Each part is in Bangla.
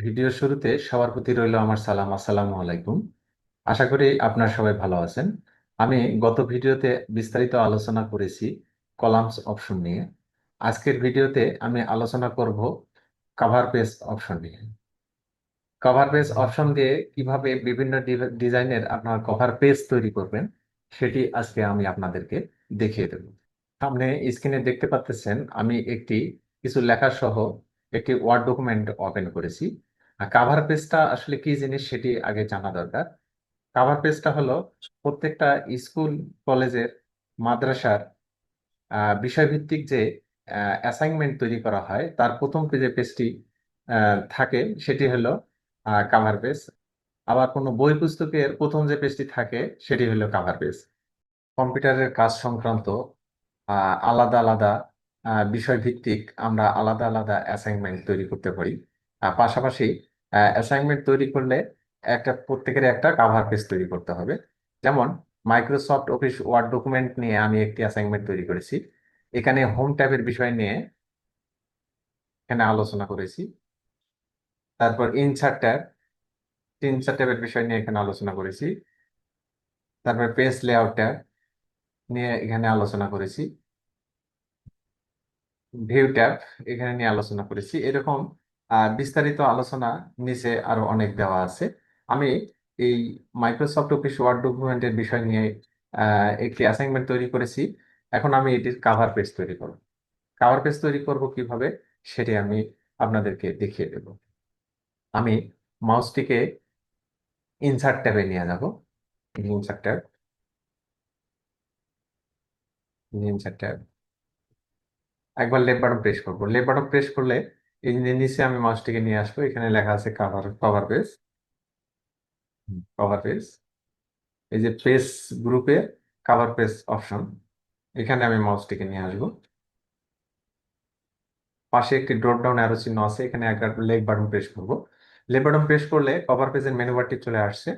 ভিডিও শুরুতে সবার প্রতি রইল আমার সালাম, আসসালামু আলাইকুম। আশা করি আপনার সবাই ভালো আছেন। আমি গত ভিডিওতে বিস্তারিত আলোচনা করেছি কলামস অপশন নিয়ে। আজকের ভিডিওতে আমি আলোচনা করব কভার পেজ অপশন নিয়ে। কভার পেজ অপশন দিয়ে কিভাবে বিভিন্ন ডিজাইনের আপনার কভার পেজ তৈরি করবেন সেটি আজকে আমি আপনাদেরকে দেখিয়ে দেব। সামনে স্ক্রিনে দেখতে পাচ্ছেন আমি কিছু লেখা সহ একটি ওয়ার্ড ডকুমেন্ট ওপেন করেছি। আর কাভার পেজটা আসলে কি জিনিস সেটি আগে জানা দরকার। কাভার পেজটা হলো প্রত্যেকটা স্কুল, কলেজের, মাদ্রাসার বিষয়ভিত্তিক যে অ্যাসাইনমেন্ট তৈরি করা হয় তার প্রথম পেজটি থাকে, সেটি হলো কাভার পেজ। আবার কোনো বই পুস্তকের প্রথম যে পেজটি থাকে সেটি হলো কাভার পেজ। কম্পিউটারের কাজ সংক্রান্ত আলাদা আলাদা বিষয় ভিত্তিক আমরা আলাদা আলাদা অ্যাসাইনমেন্ট তৈরি করতে পারি। পাশাপাশি অ্যাসাইনমেন্ট তৈরি করলে প্রত্যেকের একটা কাভার পেজ তৈরি করতে হবে। যেমন মাইক্রোসফট অফিস ওয়ার্ড ডকুমেন্ট নিয়ে আমি একটি অ্যাসাইনমেন্ট তৈরি করেছি। এখানে হোম ট্যাবের বিষয় নিয়ে এখানে আলোচনা করেছি। তারপর ইনসার্ট ট্যাবের বিষয় নিয়ে এখানে আলোচনা করেছি। তারপর পেজ লেআউট ট্যাব নিয়ে এখানে আলোচনা করেছি। ভিউ ট্যাব এখানে নিয়ে আলোচনা করেছি। এরকম বিস্তারিত আলোচনা নিচে আরো অনেক দেওয়া আছে। আমি এই মাইক্রোসফট অফিস ওয়ার্ড ডকুমেন্টের বিষয় নিয়ে একটি অ্যাসাইনমেন্ট তৈরি করেছি। এখন আমি এটির কাভার পেজ তৈরি করব। কাভার পেজ তৈরি করব কিভাবে সেটি আমি আপনাদেরকে দেখিয়ে দেব। আমি মাউসটিকে ইনসার্ট ট্যাবে নিয়ে যাব। ইনসার্ট ট্যাব, ইনসার্ট ট্যাব, একবার লেফট বাটন প্রেস করব। লেফট বাটন প্রেস করলে এই যে নিচে আমি মাউসটিকে নিয়ে আসবো, এখানে লেখা আছে cover cover page. Cover page, এই যে পেজ গ্রুপে কভার পেজ অপশন, এখানে আমি মাউসটিকে নিয়ে আসবো। পাশে একটি ড্রপ ডাউন অ্যারো চিহ্ন আছে, এখানে একবার লেফট বাটন প্রেস করব। লেফট বাটন প্রেস করলে কভার পেজের মেনু বারটি চলে আসছে।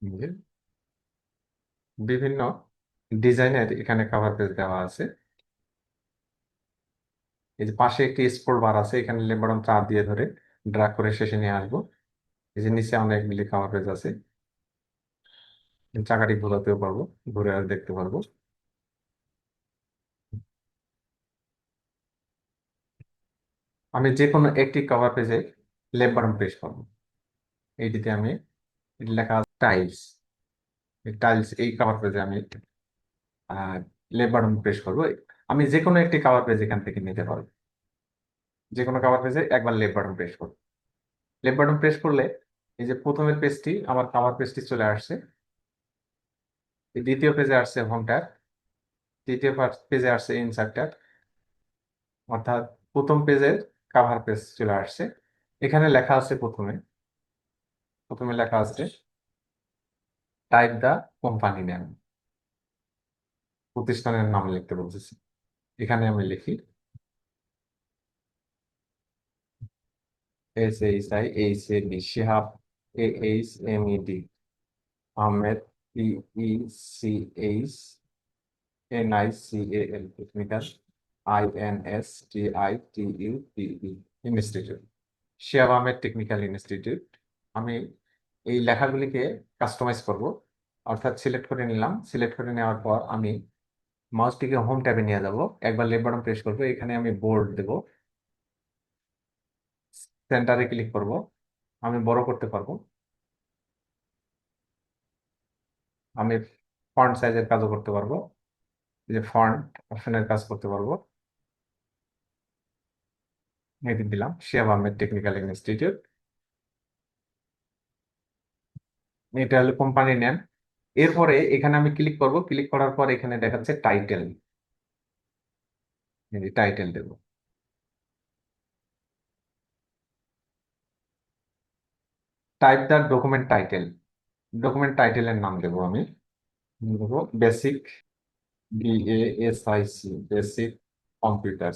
এই যে বিভিন্ন ডিজাইনের এখানে কভার পেজ দেওয়া আছে। এই যে পাশে একটি স্ক্রল বার আছে, এখানে লেফট বাটন চাপ দিয়ে ধরে ড্র্যাগ করে শেষে নিয়ে আসবো। এই যে নিচে অনেকগুলি কভার পেজ আছে, চাকাটি ঘোরাতেও পারবো, ঘুরে আর দেখতে পারবো। আমি যে কোনো একটি কভার পেজে লেফট বাটন প্রেস করবো। এইটিতে আমি, এটি লেখা আছে টাইলস। টাইলস এই কভার পেজে আমি লেফট বাটন প্রেস করবো। আমি যে কোনো একটি কভার পেজ এখান থেকে নিতে পারবো। যে কোনো কভার পেজে একবার লেফট বাটন প্রেস করবো। লেফট বাটন প্রেস করলে এই যে প্রথমের পেজটি, আমার কভার পেজটি চলে আসছে। এই দ্বিতীয় পেজে আসছে হোম ট্যাব, তৃতীয় পেজে আসছে ইনসার্ট ট্যাব, অর্থাৎ প্রথম পেজের কভার পেজ চলে আসছে। এখানে লেখা আছে প্রথমে প্রথমে লেখা আছে টাইপ দা কোম্পানি নেম, প্রতিষ্ঠানের নাম লিখতে বলতেছি। এখানে আমি লিখি SHIHAB, Shihab, AHMED, Ahmed, TECHNICAL, technical, INSTITUTE, institute, Shihab Ahmed technical institute. আমি এই লেখাগুলিকে কাস্টমাইজ করব, অর্থাৎ সিলেক্ট করে নিলাম। সিলেক্ট করে নেওয়ার পর আমি মাউসটিকে হোম ট্যাবে নিয়ে যাব। একবার লেফট বাটন প্রেস করবো, এখানে আমি বোল্ড দেব, সেন্টারে ক্লিক করব। আমি বড় করতে পারবো, আমি ফন্ট সাইজের কাজও করতে পারবো। এই যে ফন্ট অপশনের কাজ করতে পারবো। এটি দিলাম শিহাব আহমেদ টেকনিক্যাল ইনস্টিটিউট। এটা হলো কোম্পানি নেম। এরপরে এখানে আমি ক্লিক করব। ক্লিক করার পর এখানে দেখাচ্ছে টাইটেল, টাইটেল দেব। টাইপ দা ডকুমেন্ট টাইটেল, ডকুমেন্ট টাইটেলের নাম দেবো আমি। দেবো basic, BASIC, basic computer,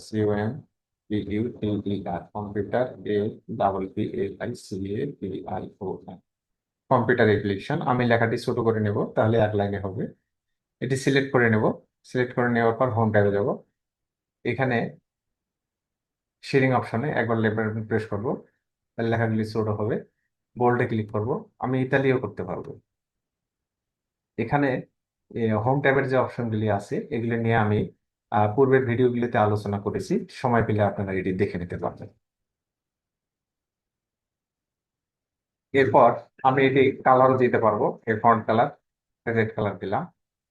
COMPUTER, computer, APPAICAPION, computer application. আমি লেখাটি ছোট করে নেব, তাহলে এক লাইনে হবে। এটি সিলেক্ট করে নেব। সিলেক্ট করে নেওয়ার পর হোম ট্যাবে যাব। এখানে শেডিং অপশনে একবার লেফট বাটন প্রেস করব, তাহলে লেখাগুলি ছোট হবে। বোল্ডে ক্লিক করব, আমি ইতালিও করতে পারবো। এখানে হোম ট্যাবের যে অপশনগুলি আছে এগুলি নিয়ে আমি পূর্বের ভিডিওগুলিতে আলোচনা করেছি, সময় পেলে আপনারা এটি দেখে নিতে পারবেন। এরপর আমি এটি কালারও দিতে পারবো, এর ফন্ট কালার রেড কালার দিলাম।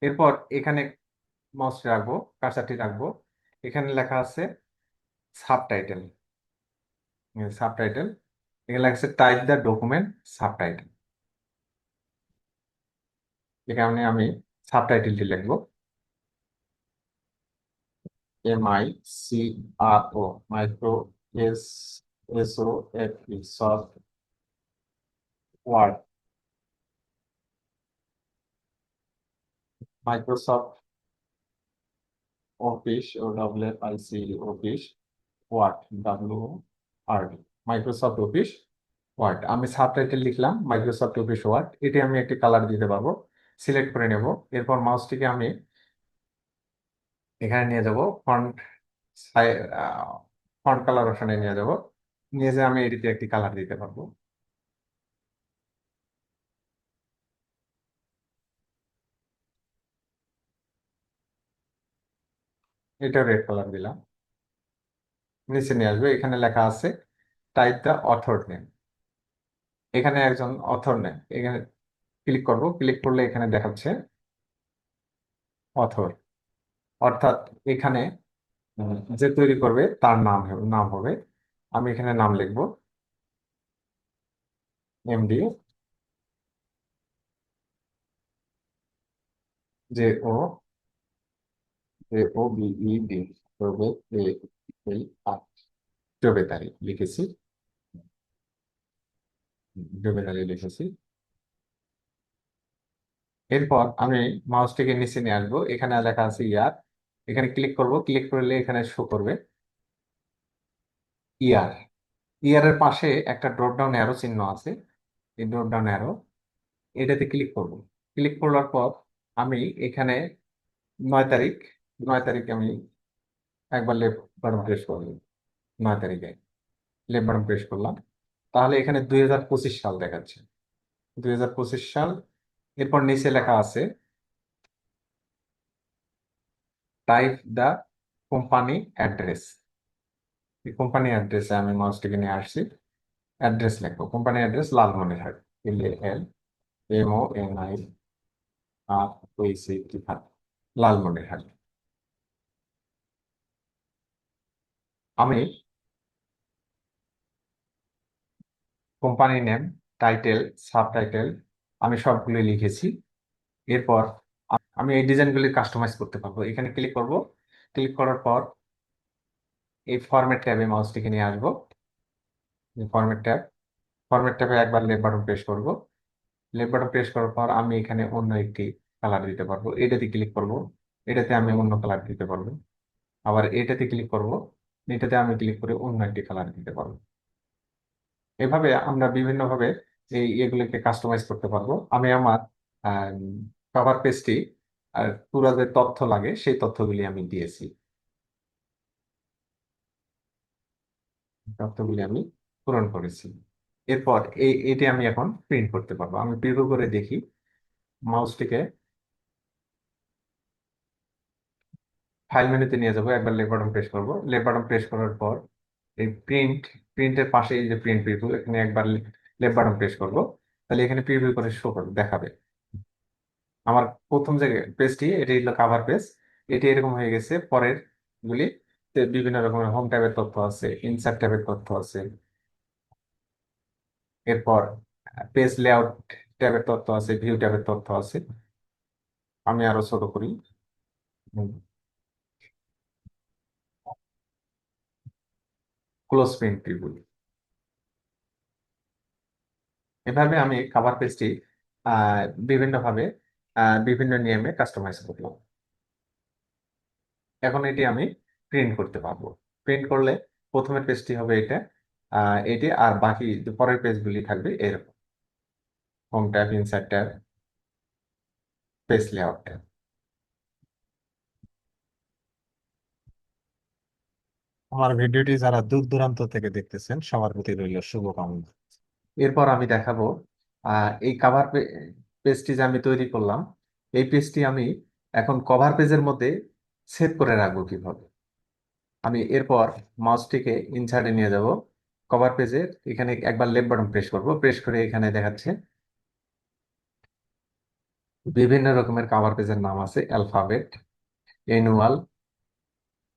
এরপর এখানে মাউস রাখবো, কার্সারটি রাখবো, এখানে লেখা আছে সাবটাইটেল। সাবটাইটেল, এখানে লেখা আছে টাইপ দ্য ডকুমেন্ট সাবটাইটেল। এখানে আমি সাবটাইটেলটি লিখবো, MICRO, micro, SOFT, soft word, Microsoft office, ও WFIC, office word, WRD, Microsoft office word. আমি সাবটাইটেল লিখলাম মাইক্রোসফট অফিস ওয়ার্ড, এটি আমি একটি কালার দিতে পারবো। সিলেক্ট করে নেব। এরপর মাউসটিকে আমি এখানে নিয়ে যাব, ফন্ট ফন্ট কালার অপশনে নিয়ে যাব, নিয়ে যে আমি এটিতে একটি কালার দিতে পারবো। এটা রেড কালার দিলাম। নিচে নিয়ে আসবে, এখানে লেখা আছে টাইপ দ্য অথর নেম। এখানে একজন অথর নেম, এখানে ক্লিক করব, ক্লিক করলে এখানে দেখাচ্ছে অথর, অর্থাৎ এখানে যে তৈরি করবে তার নাম হবে। আমি এখানে নাম লিখবো, MD, JO, JOBED, জোবেদারি, জোবেদারি লিখেছি, জোবেদারি লিখেছি। এরপর আমি মাউসটিকে নিচে নিয়ে আসবো, এখানে লেখা আছে ইয়ার, এখানে ক্লিক করব, ক্লিক করলে এখানে শো করবে ইয়ার। ইয়ারের পাশে একটা ড্রপ ডাউন অ্যারো চিহ্ন আছে, এই ড্রপ ডাউন অ্যারো, এটাতে ক্লিক করব। ক্লিক করার পর আমি এখানে 9 তারিখ, 9 তারিখ আমি একবার লেফট বাটন প্রেস করলাম, 9 তারিখে লেফট বাটন প্রেস করলাম, তাহলে এখানে 2025 সাল দেখাচ্ছে, 2025 সাল। এরপর নিচে লেখা আছে টাইপ দ্য কোম্পানি অ্যাড্রেস। এই কোম্পানি অ্যাড্রেসে আমি মাউসটিকে নিয়ে আসছি, অ্যাড্রেস লিখবো, company address Lalmonirhat, LALMONIRHAT, Lalmonirhat. আমি কোম্পানি নেম, টাইটেল, সাবটাইটেল আমি সবগুলো লিখেছি। এরপর আমি এই ডিজাইনগুলি কাস্টমাইজ করতে পারবো, এখানে ক্লিক করব, ক্লিক করার পর এই ফরম্যাট ট্যাবে মাউসটিকে নিয়ে আসবো, ফরম্যাট ট্যাব, ফরম্যাট ট্যাবে একবার লেফট বাটন প্রেস করব। লেফট বাটন প্রেস করার পর আমি এখানে অন্য একটি কালার দিতে পারবো, এটাতে ক্লিক করব, এটাতে আমি অন্য কালার দিতে পারবো। আবার এটাতে ক্লিক করব, এটাতে আমি ক্লিক করে অন্য একটি কালার দিতে পারবো। এভাবে আমরা বিভিন্ন ভাবে এগুলিকে কাস্টমাইজ করতে পারবো। আমি আমার কভার পেজটি আর পুরো যে তথ্য লাগে সেই তথ্যগুলি আমি দিয়েছি, তথ্যগুলি আমি পূরণ করেছি। এরপর এটি আমি এখন প্রিন্ট করতে পারবো। আমি প্রিভিউ করে দেখি, মাউসটিকে ফাইল মেনুতে নিয়ে যাবো, একবার লেফট বাটন প্রেস করবো, লেফট বাটন প্রেস করার পর এই প্রিন্টের পাশে এই যে প্রিন্ট প্রিভিউ, এখানে একবার লেফট বাটন প্রেস করবো, তাহলে এখানে প্রিভিউ করে শো করবে, দেখাবে। আমার প্রথম যে পেজটি এটি হলো কাভার পেজ, এটি এরকম হয়ে গেছে। পরের গুলি বিভিন্ন রকমের হোম ট্যাবের তথ্য আছে, ইনসার্ট ট্যাবের তথ্য আছে, এরপর পেজ লেআউট ট্যাবের তথ্য আছে, ভিউ ট্যাবের তথ্য আছে। আমি আরো ছোট করি, ক্লোজ প্রিন্ট প্রিভিউ। এভাবে আমি কাভার পেজটি আহ বিভিন্নভাবে বিভিন্ন নিয়মে কাস্টমাইজ করলাম। এখন এটি আমি প্রিন্ট করতে পারবো। প্রিন্ট করলে প্রথমের পেজটি হবে এটা, এটি, আর বাকি যে পরের পেজগুলি থাকবে এরকম, home tab, insert tab, page layout tab. আমার ভিডিওটি যারা দূর দূরান্ত থেকে দেখতেছেন সবার প্রতি রইল শুভকামনা। এরপর আমি দেখাবো এই কভার পেজটি যে আমি তৈরি করলাম, এই পেজটি আমি এখন কভার পেজের মধ্যে সেভ করে রাখবো কিভাবে। আমি এরপর মাউসটিকে ইনসার্টে নিয়ে যাব, কভার পেজের এখানে একবার লেফট বাটন প্রেস করব, প্রেস করে এখানে দেখাচ্ছে বিভিন্ন রকমের কভার পেজের নাম আছে, অ্যালফাবেট, অ্যানুয়াল,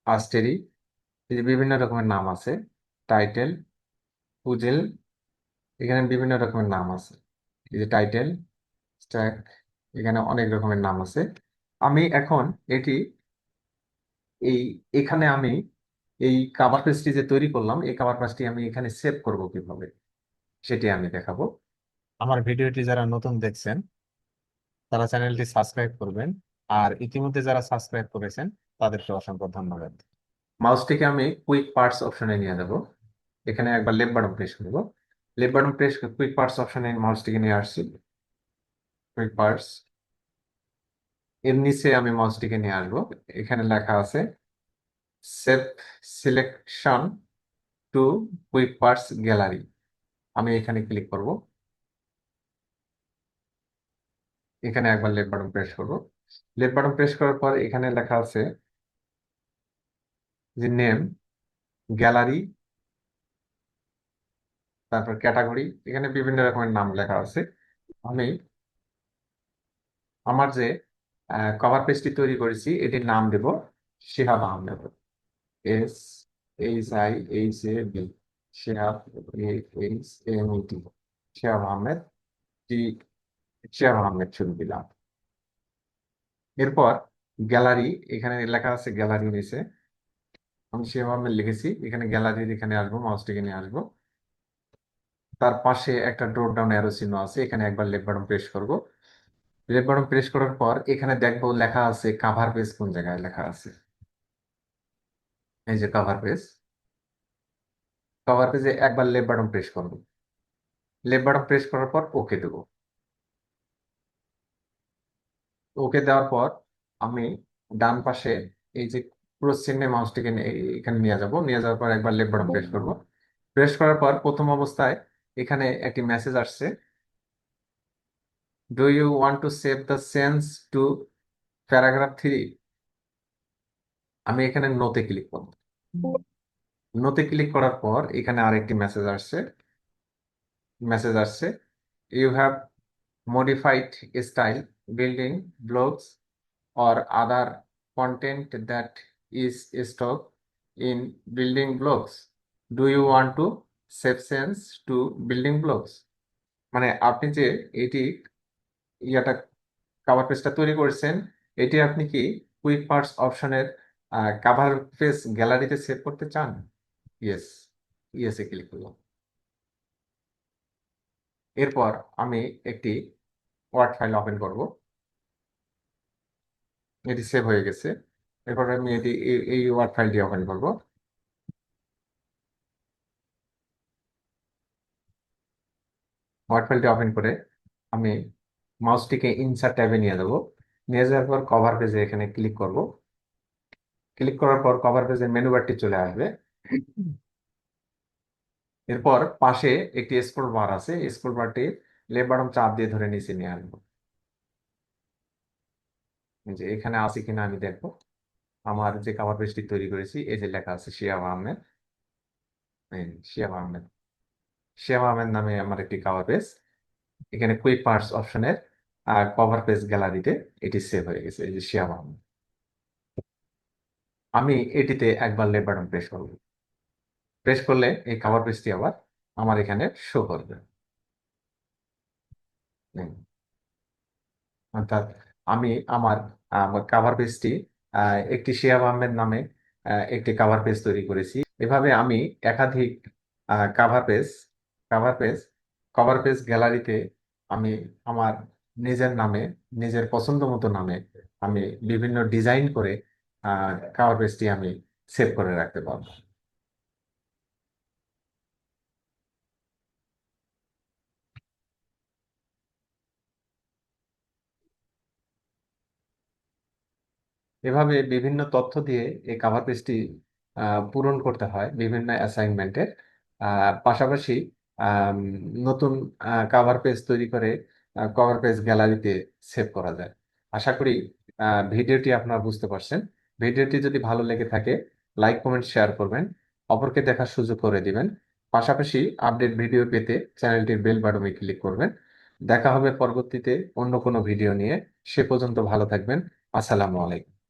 আস্টেরি, এই যে বিভিন্ন রকমের নাম আছে, টাইটেল, পুজেল, এখানে বিভিন্ন রকমের নাম আছে, এই যে টাইটেল, স্ট্যাক, এখানে অনেক রকমের নাম আছে। আমি এখন এটি এই এখানে আমি এই কাভার পেজটি যে তৈরি করলাম, এই কাভার পেজটি আমি এখানে সেভ করব কিভাবে সেটি আমি দেখাবো। আমার ভিডিওটি যারা নতুন দেখছেন তারা চ্যানেলটি সাবস্ক্রাইব করবেন, আর ইতিমধ্যে যারা সাবস্ক্রাইব করেছেন তাদেরকে অসংখ্য ধন্যবাদ। মাউসটিকে আমি কুইক পার্টস অপশনে নিয়ে যাব, এখানে একবার লেফট বাটন প্রেস করব, left button press quick parts অপশনে মাউসটিকে নিয়ে আসছি, কুইক পার্টস এর নিচে আমি মাউসটিকে নিয়ে আসবো, এখানে লেখা আছে save selection to quick parts gallery, আমি এখানে ক্লিক করব, এখানে একবার লেফট বাটন প্রেস করব, লেফট বাটন প্রেস করার পর এখানে লেখা আছে যে নেম, গ্যালারি, তারপর ক্যাটাগরি, এখানে বিভিন্ন রকমের নাম লেখা আছে। আমি আমার যে কভার পেজটি তৈরি করেছি এটির নাম দেব Shihab Ahmed, S H I H A B, Shihab, H M E T, Shihab Ahmed, T, Shihab Ahmed শুরু দিলাম। এরপর গ্যালারি, এখানে লেখা আছে গ্যালারি নিচে, আমি শিহাব আহমেদ লিখেছি, এখানে গ্যালারির এখানে আসবো, মাউসটিকে নিয়ে আসবো, তার পাশে একটা ড্রপ ডাউন অ্যারো চিহ্ন আছে, এখানে একবার লেফট বাটন প্রেস করব, লেফট বাটন প্রেস করার পর এখানে দেখবো লেখা আছে কাভার পেজ, কোন জায়গায় লেখা আছে, এই যে কাভার পেজ, কভার পেজে একবার লেফট বাটন প্রেস করব, লেফট বাটন প্রেস করার পর ওকে দেবো, ওকে দেওয়ার পর আমি ডান পাশে এই যে ক্রস চিহ্নে মাউসটিকে এখানে নিয়ে যাব, নিয়ে যাওয়ার পর একবার লেফট বাটন প্রেস করব, প্রেস করার পর প্রথম অবস্থায় এখানে একটি মেসেজ আসছে, do you want to save the sense to paragraph 3, আমি এখানে নোতে ক্লিক করব, নোতে ক্লিক করার পর এখানে আরেকটি মেসেজ আসছে, you have modified style, building blocks or other content that is stored in building blocks. Do you want to save sense to building blocks? মানে আপনি যে এটি ইয়াটা কাভার পেজটা তৈরি করেছেন, এটি আপনি কি কুইক পার্টস অপশনের কাভার পেজ গ্যালারিতে সেভ করতে চান? ইয়েস, ইয়েসে ক্লিক করলাম। এরপর আমি একটি ওয়ার্ড ফাইল ওপেন করব, এটি সেভ হয়ে গেছে। এরপর আমি এটি এই ওয়ার্ড ফাইলটি ওপেন করব, ওয়ার্ড ফাইলটি ওপেন করে আমি মাউসটিকে ইনসার্ট ট্যাবে নিয়ে যাব, নিয়ে যাওয়ার পর কভার পেজে এখানে ক্লিক করব, ক্লিক করার পর কভার পেজের মেনু বারটি চলে আসবে। এরপর পাশে একটি স্ক্রল বার আছে, স্ক্রল বারটি লেফট বাটন চাপ দিয়ে ধরে নিচে নিয়ে আসবো, এই যে এখানে আছে কিনা আমি দেখবো, আমার যে কভার পেজটি তৈরি করেছি এই যে লেখা আছে শিয়াব আহমেদ, এই শিয়াব আহমেদ, শিয়াব আহমেদ নামে আমার একটি কভার পেজ, এখানে কুইক পার্টস অপশনের কভার পেজ গ্যালারিতে এটি সেভ হয়ে গেছে, এই যে শিয়াব আহমেদ। আমি এটিতে একবার লেফট বাটন প্রেস করব, প্রেস করলে এই কভার পেজটি আবার আমার এখানে শো করবে। হুম, অর্থাৎ আমি আমার কভার পেজটি একটি শিহাব আহমেদ নামে একটি কভার পেজ তৈরি করেছি। এভাবে আমি একাধিক cover page cover page cover page গ্যালারিতে আমি আমার নিজের নামে, নিজের পছন্দ মতো নামে আমি বিভিন্ন ডিজাইন করে কভার পেজটি আমি সেভ করে রাখতে পারবো। এভাবে বিভিন্ন তথ্য দিয়ে এই কাভার পেজটি পূরণ করতে হয় বিভিন্ন অ্যাসাইনমেন্টের। পাশাপাশি আম, নতুন কভার পেজ তৈরি করে কভার পেজ গ্যালারিতে সেভ করা যায়। আশা করি ভিডিওটি আপনারা বুঝতে পারছেন। ভিডিওটি যদি ভালো লেগে থাকে, লাইক কমেন্ট শেয়ার করবেন, অপরকে দেখার সুযোগ করে দিবেন। পাশাপাশি আপডেট ভিডিও পেতে চ্যানেলটির বেল বাটনে ক্লিক করবেন। দেখা হবে পরবর্তীতে অন্য কোনো ভিডিও নিয়ে। সে পর্যন্ত ভালো থাকবেন। আসসালামু আলাইকুম।